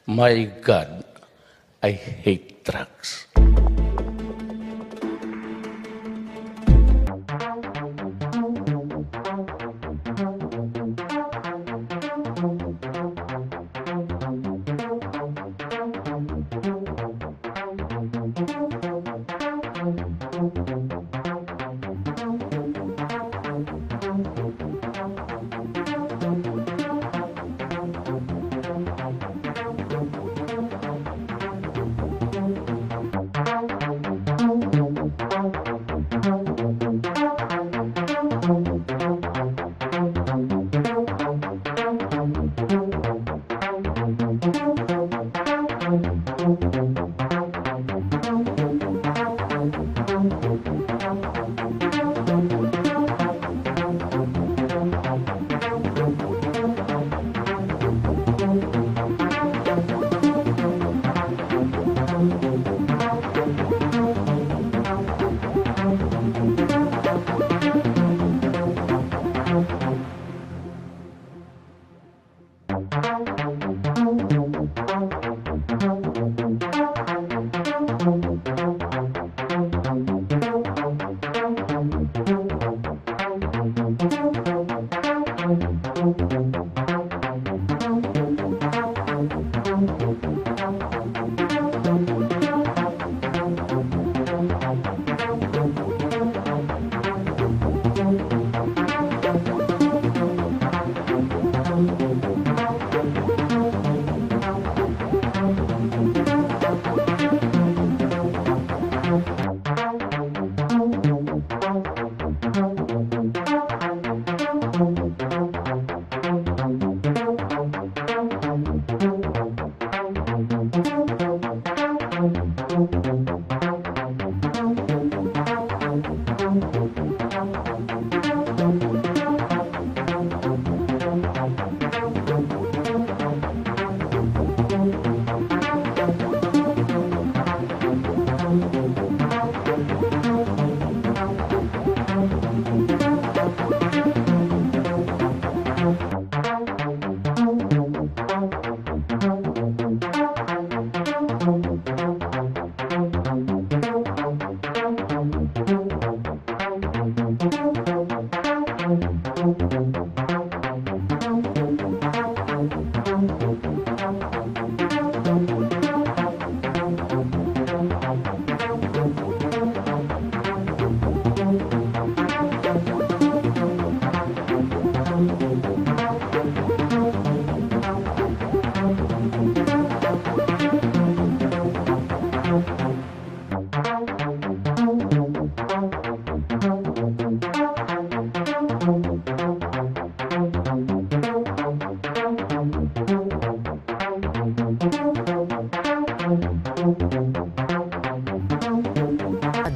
My God, I hate drugs.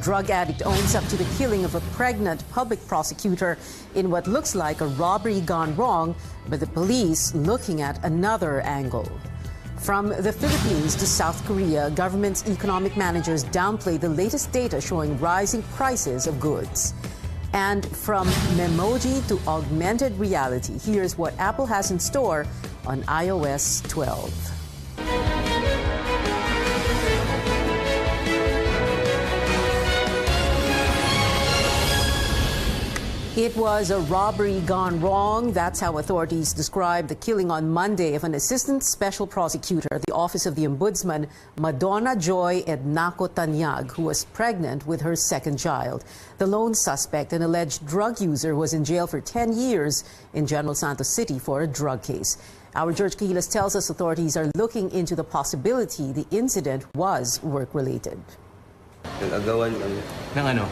Drug addict owns up to the killing of a pregnant public prosecutor in what looks like a robbery gone wrong, but the police looking at another angle. From the Philippines to South Korea, government's economic managers downplay the latest data showing rising prices of goods. And from memoji to augmented reality, here's what Apple has in store on iOS 12. It was a robbery gone wrong. That's how authorities described the killing on Monday of an assistant special prosecutor at the Office of the Ombudsman, Madonna Joy Ednaco Tanyag, who was pregnant with her second child. The lone suspect, an alleged drug user, was in jail for 10 years in General Santos City for a drug case. Our George Cahilas tells us authorities are looking into the possibility the incident was work-related. Nag-agawan kami. Ng ano?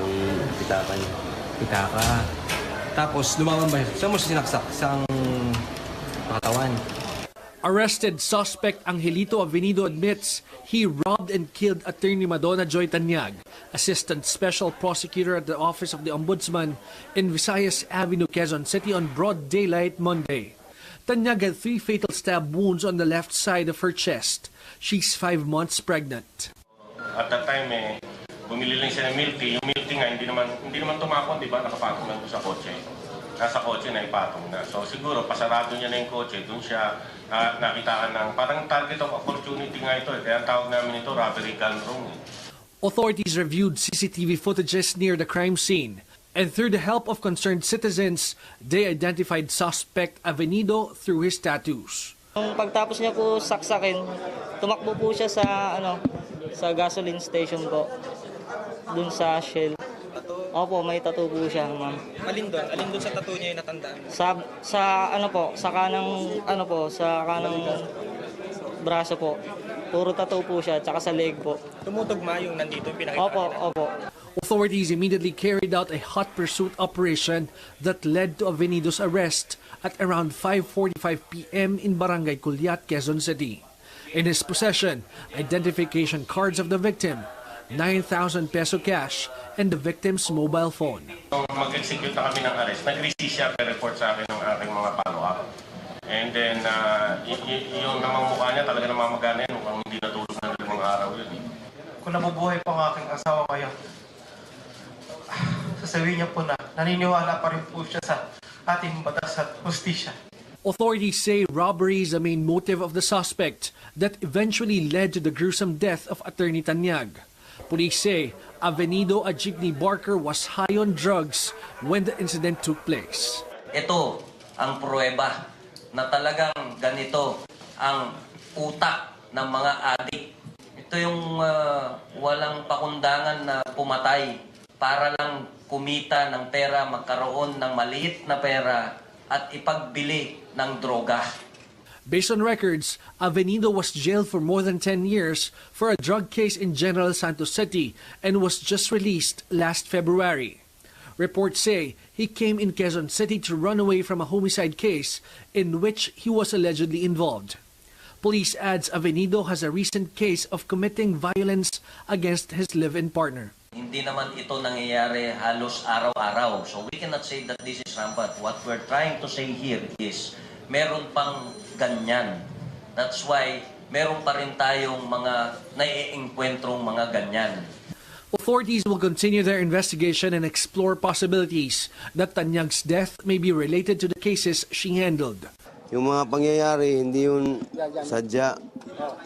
Ng pitakan. Pitaka. Tapos lumawan ba? Saan mo sinaksak? Sang katawan? Arrested suspect Angelito Avenido admits he robbed and killed attorney Madonna Joy Tanyag, assistant special prosecutor at the Office of the Ombudsman in Visayas Avenue, Quezon City on broad daylight Monday. Tanyag had 3 fatal stab wounds on the left side of her chest. She's 5 months pregnant. At that time, bumili lang siya ng milk tea. Yung milk tea nga, hindi naman tumakon, di ba? Nakapasok lang ko sa kotse. nasa kotse na ipatong na. So siguro pasarado niya na yung kotse, doon siya nakitaan ng parang target of opportunity nga ito. Kaya tawag namin ito robbery gone wrong. Authorities reviewed CCTV footages near the crime scene, and through the help of concerned citizens, they identified suspect Avenido through his tattoos. Nung pagtapos niya po saksakin, tumakbo po siya sa gasoline station po, dun sa Shell. Opo, may tattoo po siya, ma'am. Alin doon sa tattoo niya yung natandaan? Sa kanang braso po. Puro tattoo po siya, tsaka sa leg po. Tumutugma yung nandito yung pinakita Opo, nila. opo. Authorities immediately carried out a hot pursuit operation that led to Avenido's arrest at around 5:45 p.m. in Barangay Culiat, Quezon City. In his possession, identification cards of the victim, 9,000 peso cash, and the victim's mobile phone. Nung mag-execute na kami ng arrest, nag-receive siya report sa akin ng aking mga follow-up. And then, yung namang mukha niya talaga namamagana yan, mukhang hindi natulog ng 5 araw yun. Kung nabubuhay pa ang aking asawa ngayon, sasabihin niya po na naniniwala pa rin po siya sa ating batas at hustisya. Authorities say robbery is the main motive of the suspect that eventually led to the gruesome death of Attorney Tanyag. Police say Avenido, a jeepney barker, was high on drugs when the incident took place. Ito ang pruweba na talagang ganito ang utak ng mga adik. Ito yung walang pakundangan na pumatay para lang kumita ng pera, magkaroon ng maliit na pera at ipagbili ng droga. Based on records, Avenido was jailed for more than 10 years for a drug case in General Santos City and was just released last February. Reports say he came in Quezon City to run away from a homicide case in which he was allegedly involved. Police adds Avenido has a recent case of committing violence against his live-in partner. Hindi naman ito nangyayari halos araw-araw. So we cannot say that this is rampant. What we're trying to say here is meron pang ganyan. That's why meron pa rin tayong mga naiengkwentrong mga ganyan. Authorities will continue their investigation and explore possibilities that Tanyag's death may be related to the cases she handled. Yung mga pangyayari, hindi yun sadya.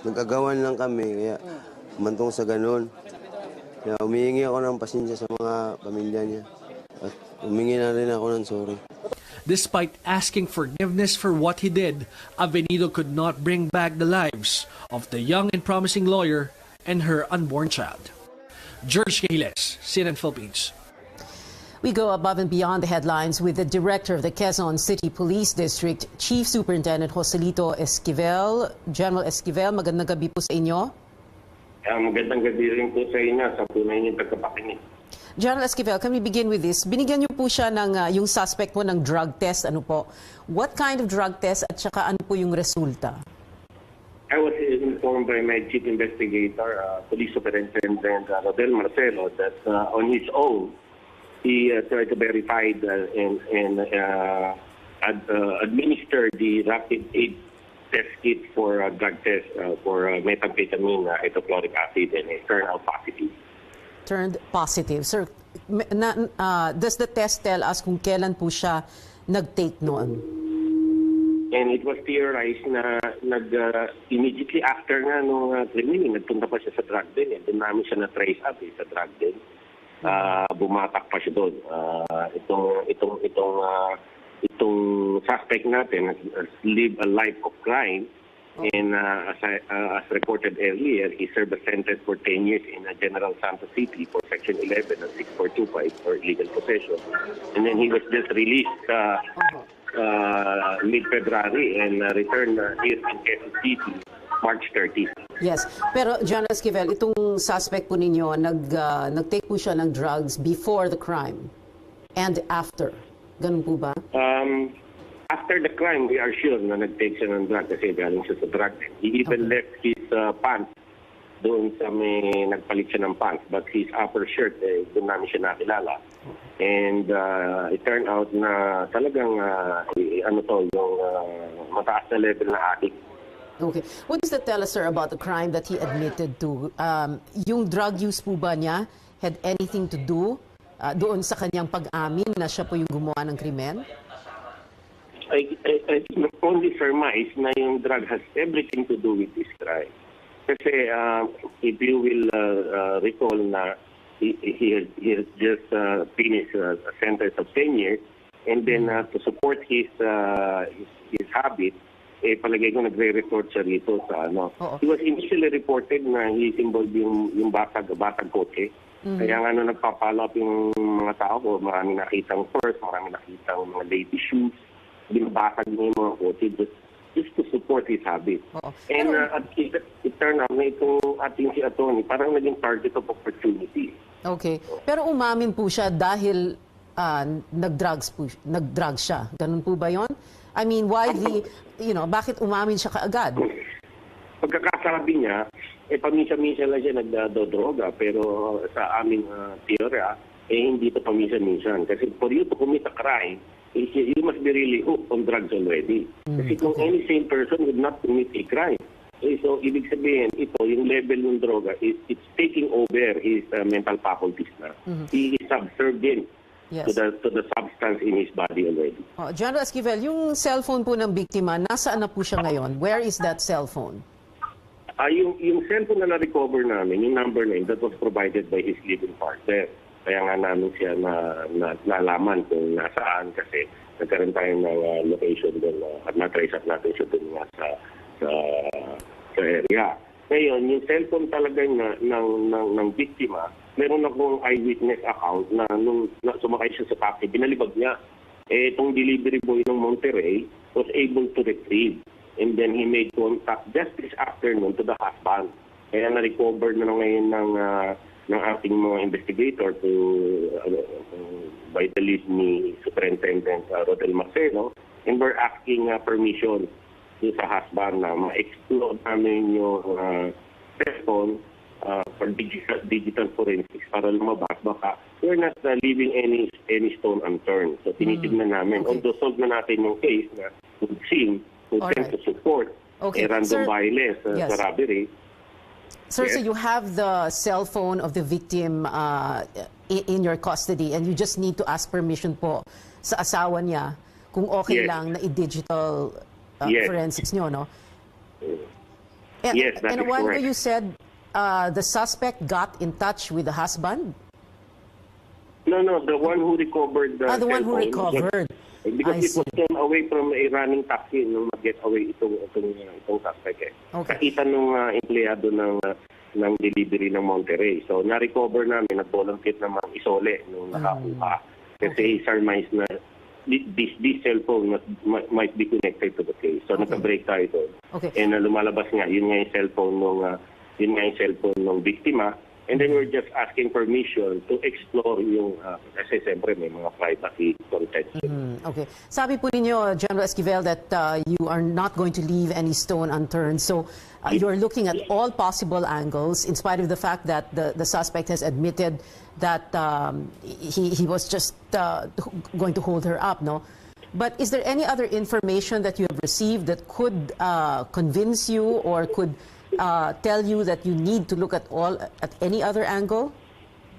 Nagkagawan lang kami, kaya mantong sa ganun. Kaya humihingi ako ng pasensya sa mga pamilya niya. At humingi na rin ako ng sorry. Despite asking forgiveness for what he did, Avenido could not bring back the lives of the young and promising lawyer and her unborn child. George Cahiles, CNN Philippines. We go above and beyond the headlines with the director of the Quezon City Police District, Chief Superintendent Joselito Esquivel. General Esquivel, magandang gabi po sa inyo. Magandang gabi rin po sa inyo sa tunay niyong pagkapakinig. General Esquivel, can we begin with this? Binigyan niyo po siya ng yung suspect po ng drug test. Ano po? What kind of drug test at saka ano po yung resulta? I was informed by my chief investigator, Police Superintendent Rodel Marcelo, that on his own, he tried to verify and administer the rapid aid test kit for drug test for methamphetamine, hydrochloric acid, and it turned out positive. Turned positive. Sir, does the test tell us kung kailan po siya nag-take noon? And it was theorized na immediately after nga nung criminal, nagpunta pa siya sa drug den. Doon namin siya na-trace up sa drug den. Bumatak pa siya doon. Itong suspect natin live a life of crime. And as reported earlier, he served a sentence for 10 years in General Santos City for Section 11 and 6425 for illegal possession. And then he was just released mid-February and returned here in Quezon City March 30. Yes. Pero General Esquivel, itong suspect po ninyo, nag-take po siya ng drugs before the crime and after. Ganun po ba? After the crime, we are sure na nag-take siya ng drug kasi galing siya sa drug. He even left his pants doon sa may nagpalit siya ng pants. But his upper shirt, doon namin siya nakilala. And it turned out na talagang yung mataas na level na addict. Okay. What does that tell us, sir, about the crime that he admitted to? Yung drug use po ba niya had anything to do doon sa kanyang pag-amin na siya po yung gumawa ng krimen? I only surmise na yung drug has everything to do with this crime. Kasi if you will recall na he has just finished a sentence of 10 years, and then to support his habit, palagay ko nagre-report siya rito sa ano. He was initially reported na he's involved yung batag kotse. Kaya nga nagpa-follow up yung mga tao ko, marami nakitang purse, marami nakitang mga lady shoes, binabasag niya yung mga kotse just to support his habit. And it turned out na itong ating si attorney, parang naging target of opportunity. Okay. Pero umamin po siya dahil nag-drugs siya. Ganun po ba yon? I mean, why bakit umamin siya kaagad? Pagkakasabi niya, paminsan-minsan lang siya nagdodroga, pero sa aming teorya, hindi ito paminsan-minsan. Kasi for you to commit a crime, you must be really hooked on drugs already. Kasi kung any sane person would not commit a crime. So, ibig sabihin, yung level ng droga, it's taking over his mental faculties na. He is subservient to the substance in his body already. General Esquivel, yung cellphone po ng biktima, nasaan na po siya ngayon? Where is that cellphone? Yung cellphone na na-recover namin, yung number 9, that was provided by his living partner. Kaya nga namin siya nalaman kung nasaan kasi nagkaroon tayo ng location doon at na-trace up natin siya doon nga sa area. Ngayon, yung cellphone talaga ng biktima, meron akong eyewitness account na nung sumakay siya sa taxi, binalibag niya. Itong delivery boy ng Monterrey was able to retrieve. And then he made contact just this afternoon to the husband. Kaya na-recover na ngayon ng ating mga investigator by the lead ni Superintendent Rodel Marcelo. And we're asking permission sa husband na ma-explore namin yung cellphone for digital forensics para lumabas. Baka we're not leaving any stone unturned. So tinitignan namin. Although solve na natin yung case na would seem to tend to support random violence sa robbery. Sir, so you have the cell phone of the victim in your custody and you just need to ask permission po sa asawa niya kung okay lang na i-digital forensics nyo, no? Yes, that and is while correct. you said the suspect got in touch with the husband? No, the one who recovered the the one who recovered. Because it was turned away from a running taxi nung mag-get away itong suspect. Nakita nung empleyado ng delivery ng Monterrey. So, na-recover namin, nag-volunteer naman isole nung nakakuha. Kasi he surmised na this cellphone might be connected to the case. So, naka-break tayo doon. And lumalabas nga, yun nga yung cellphone ng biktima. And then we're just asking permission to explore yung, kasi siyempre may mga privacy content. Okay. Sabi po ninyo, General Esquivel, that you are not going to leave any stone unturned. So you're looking at all possible angles in spite of the fact that the suspect has admitted that he was just going to hold her up, no? But is there any other information that you have received that could convince you or could tell you that you need to look at any other angle?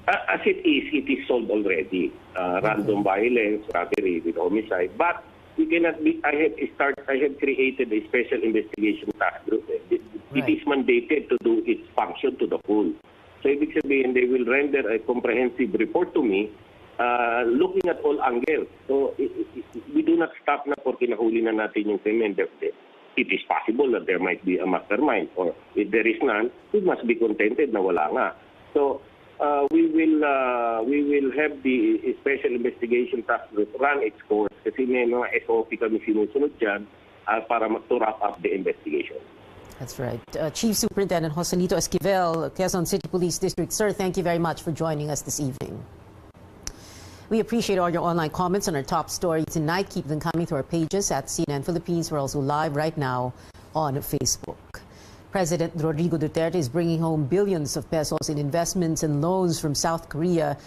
As it is solved already. Random violence, robbery with homicide. But we cannot be. I have created a special investigation task group. It is mandated to do its function to the full. So ibig sabihin, they will render a comprehensive report to me, looking at all angles. So we do not stop na porque nahuli na natin yung krimen. It is possible that there might be a mastermind, or if there is none, we must be contented na wala nga. So we will have the special investigation task group run its course kasi may mga SOP kami sinusunod dyan para to wrap up the investigation. That's right. Chief Superintendent Joselito Esquivel, Quezon City Police District. Sir, thank you very much for joining us this evening. We appreciate all your online comments on our top story tonight. Keep them coming to our pages at CNN Philippines. We're also live right now on Facebook. President Rodrigo Duterte is bringing home billions of pesos in investments and loans from South Korea.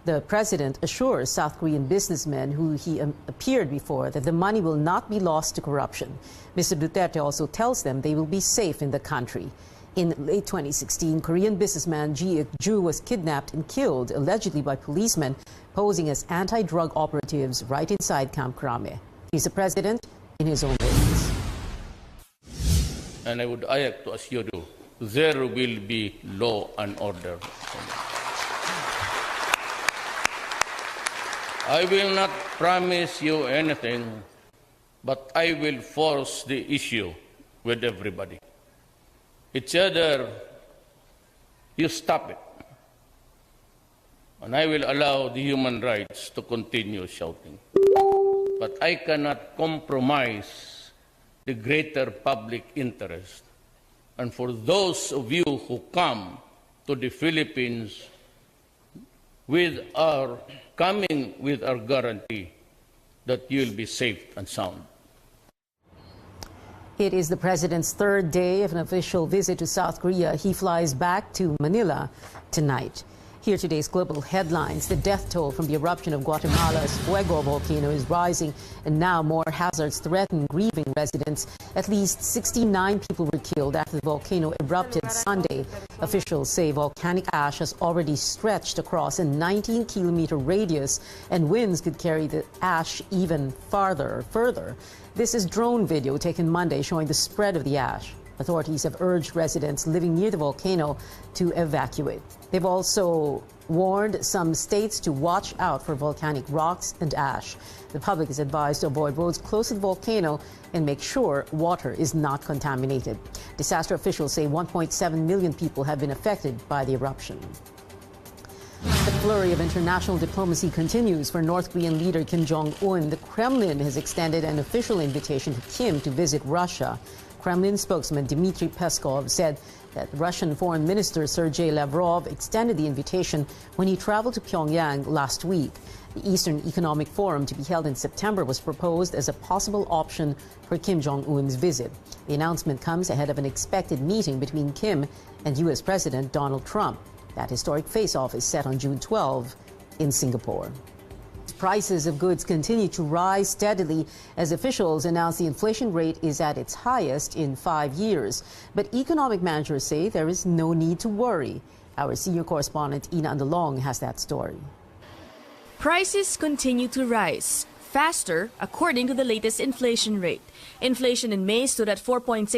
The president assures South Korean businessmen who he appeared before that the money will not be lost to corruption. Mr. Duterte also tells them they will be safe in the country. In late 2016, Korean businessman Ji Ik-ju was kidnapped and killed, allegedly by policemen posing as anti-drug operatives right inside Camp Crame. He's the president in his own words. And I would like to assure you, there will be law and order. I will not promise you anything, but I will force the issue with everybody. It's either you stop it, and I will allow the human rights to continue shouting. But I cannot compromise the greater public interest. And for those of you who come to the Philippines coming with our guarantee that you will be safe and sound. It is the president's third day of an official visit to South Korea. He flies back to Manila tonight. Here today's global headlines. The death toll from the eruption of Guatemala's Fuego volcano is rising, and now more hazards threaten grieving residents. At least 69 people were killed after the volcano erupted Sunday. Officials say volcanic ash has already stretched across a 19-kilometer radius, and winds could carry the ash even further. This is drone video taken Monday showing the spread of the ash. Authorities have urged residents living near the volcano to evacuate. They've also warned some states to watch out for volcanic rocks and ash. The public is advised to avoid roads close to the volcano and make sure water is not contaminated. Disaster officials say 1.7 million people have been affected by the eruption. The flurry of international diplomacy continues for North Korean leader Kim Jong-un. The Kremlin has extended an official invitation to Kim to visit Russia. Kremlin spokesman Dmitry Peskov said that Russian Foreign Minister Sergei Lavrov extended the invitation when he traveled to Pyongyang last week. The Eastern Economic Forum, to be held in September, was proposed as a possible option for Kim Jong-un's visit. The announcement comes ahead of an expected meeting between Kim and U.S. President Donald Trump. That historic face-off is set on June 12 in Singapore. Prices of goods continue to rise steadily as officials announce the inflation rate is at its highest in 5 years. But economic managers say there is no need to worry. Our senior correspondent Ina Andalong has that story. Prices continue to rise faster according to the latest inflation rate. Inflation in May stood at 4.6%,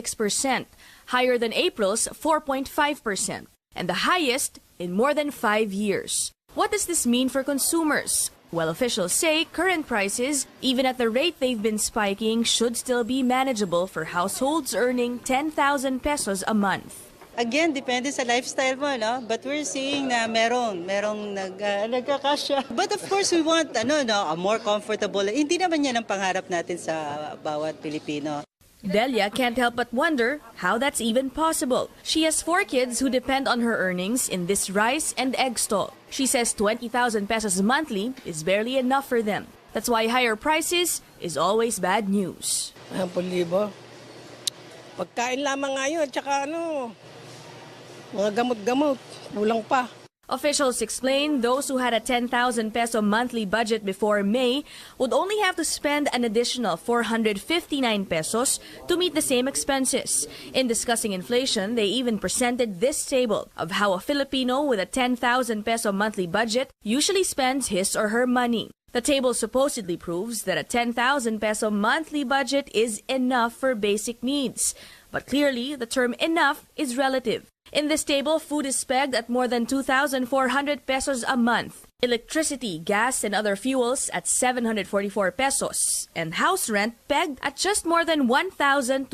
higher than April's 4.5%, and the highest in more than 5 years. What does this mean for consumers? Well, officials say current prices, even at the rate they've been spiking, should still be manageable for households earning 10,000 pesos a month. Again, depende sa lifestyle mo, no? But we're seeing na merong nagkakasya. But of course, we want a more comfortable. Hindi naman yan ang pangarap natin sa bawat Pilipino. Delia can't help but wonder how that's even possible. She has 4 kids who depend on her earnings in this rice and egg stall. She says 20,000 pesos monthly is barely enough for them. That's why higher prices is always bad news. 10,000. Pagkain lamang ngayon, tsaka mga gamot-gamot, kulang pa. Officials explain those who had a 10,000 peso monthly budget before May would only have to spend an additional 459 pesos to meet the same expenses. In discussing inflation, they even presented this table of how a Filipino with a 10,000 peso monthly budget usually spends his or her money. The table supposedly proves that a 10,000 peso monthly budget is enough for basic needs. But clearly, the term enough is relative. In this table, food is pegged at more than 2,400 pesos a month. Electricity, gas, and other fuels at 744 pesos. And house rent pegged at just more than 1,200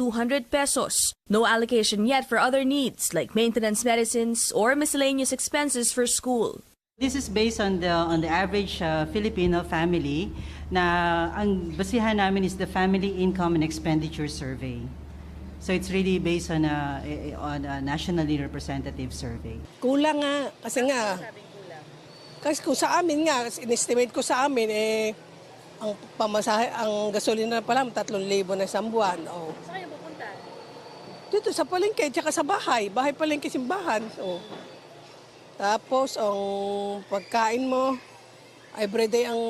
pesos. No allocation yet for other needs like maintenance medicines or miscellaneous expenses for school. This is based on the average Filipino family na ang basihan namin is the Family Income and Expenditure Survey. So it's really based on a nationally representative survey. Kulang nga, kasi kung sa amin nga, in-estimate ko sa amin, ang pamasahe, ang gasolina pa lang, 3,000 na isang buwan. Oh. Saan kayo pupunta? Dito sa palengke, tsaka sa bahay palengke simbahan. Oh. Tapos, ang pagkain mo, everyday ang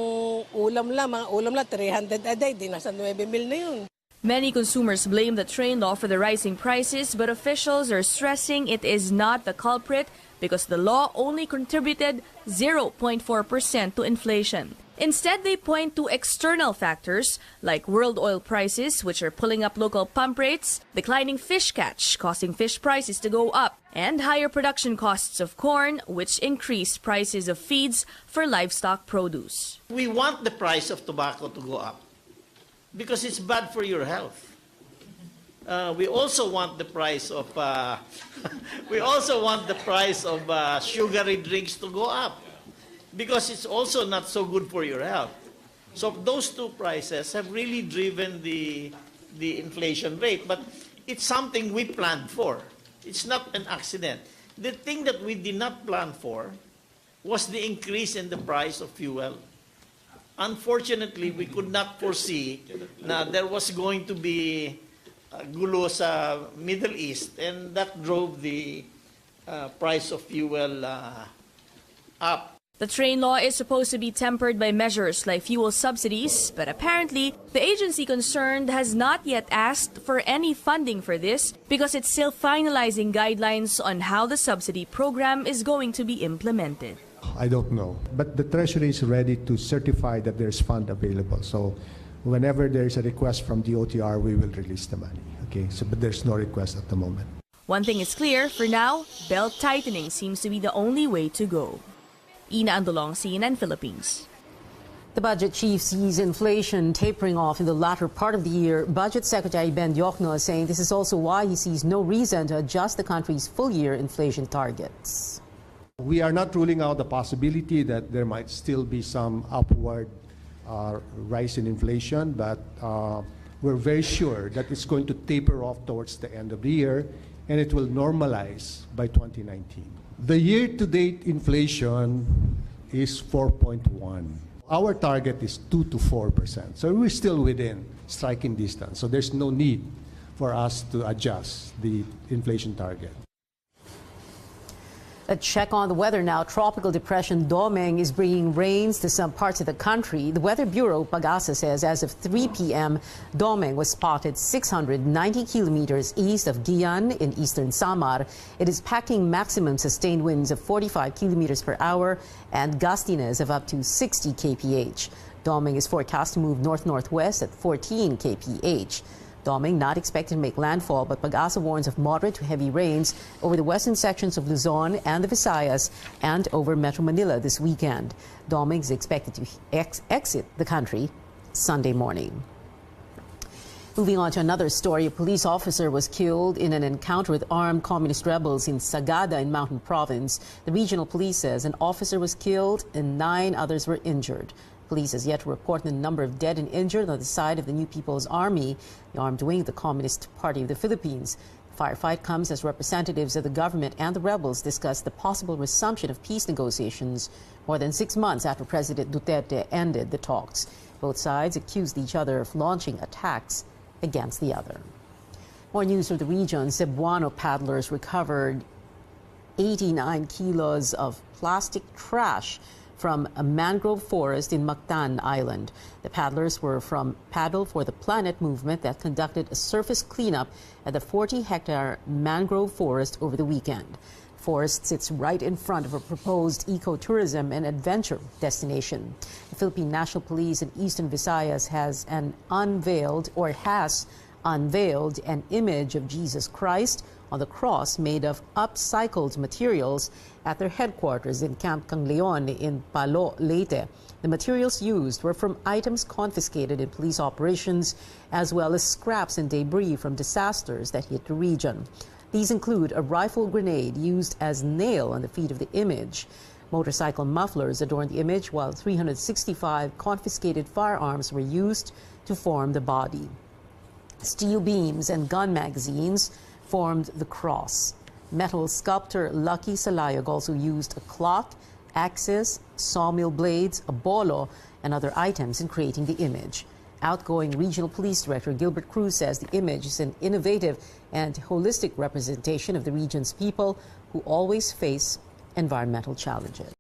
ulam lang, 300 a day, di nasa 9,000 na yun. Many consumers blame the train law for the rising prices, but officials are stressing it is not the culprit because the law only contributed 0.4% to inflation. Instead, they point to external factors like world oil prices, which are pulling up local pump rates, declining fish catch, causing fish prices to go up, and higher production costs of corn, which increase prices of feeds for livestock produce. We want the price of tobacco to go up because it's bad for your health. We also want the price of sugary drinks to go up, because it's also not so good for your health. So those two prices have really driven the inflation rate, but it's something we planned for. It's not an accident. The thing that we did not plan for was the increase in the price of fuel. Unfortunately, we could not foresee that there was going to be gulo sa Middle East, and that drove the price of fuel up. The train law is supposed to be tempered by measures like fuel subsidies, but apparently the agency concerned has not yet asked for any funding for this because it's still finalizing guidelines on how the subsidy program is going to be implemented. I don't know, but the Treasury is ready to certify that there's fund available. So whenever there's a request from the OTR, we will release the money. Okay, so but there's no request at the moment. One thing is clear, for now, belt tightening seems to be the only way to go. Ina Andolong, CNN Philippines. The budget chief sees inflation tapering off in the latter part of the year. Budget Secretary Ben Diokno is saying this is also why he sees no reason to adjust the country's full-year inflation targets. We are not ruling out the possibility that there might still be some upward rise in inflation, but we're very sure that it's going to taper off towards the end of the year, and it will normalize by 2019. The year-to-date inflation is 4.1. Our target is 2 to 4%. So we're still within striking distance. So there's no need for us to adjust the inflation target. A check on the weather now. Tropical depression Domeng is bringing rains to some parts of the country. The Weather Bureau, Pag-asa, says as of 3 p.m., Domeng was spotted 690 kilometers east of Guian in eastern Samar. It is packing maximum sustained winds of 45 kilometers per hour and gustiness of up to 60 kph. Domeng is forecast to move north-northwest at 14 kph. Domeng not expected to make landfall, but Pag-asa warns of moderate to heavy rains over the western sections of Luzon and the Visayas and over Metro Manila this weekend. Domeng is expected to exit the country Sunday morning. Moving on to another story, a police officer was killed in an encounter with armed communist rebels in Sagada in Mountain Province. The regional police says an officer was killed and 9 others were injured. Police has yet to report the number of dead and injured on the side of the New People's Army, the armed wing of the Communist Party of the Philippines. The firefight comes as representatives of the government and the rebels discuss the possible resumption of peace negotiations more than 6 months after President Duterte ended the talks. Both sides accused each other of launching attacks against the other. More news from the region. Cebuano paddlers recovered 89 kilos of plastic trash from a mangrove forest in Mactan Island. The paddlers were from Paddle for the Planet movement that conducted a surface cleanup at the 40-hectare mangrove forest over the weekend. The forest sits right in front of a proposed ecotourism and adventure destination. The Philippine National Police in Eastern Visayas has unveiled an image of Jesus Christ on the cross made of upcycled materials at their headquarters in Camp Cangleon in Palo, Leyte. The materials used were from items confiscated in police operations, as well as scraps and debris from disasters that hit the region. These include a rifle grenade used as nail on the feet of the image. Motorcycle mufflers adorned the image, while 365 confiscated firearms were used to form the body. Steel beams and gun magazines formed the cross. Metal sculptor Lucky Salayog also used a clock, axes, sawmill blades, a bolo, and other items in creating the image. Outgoing Regional Police Director Gilbert Cruz says the image is an innovative and holistic representation of the region's people who always face environmental challenges.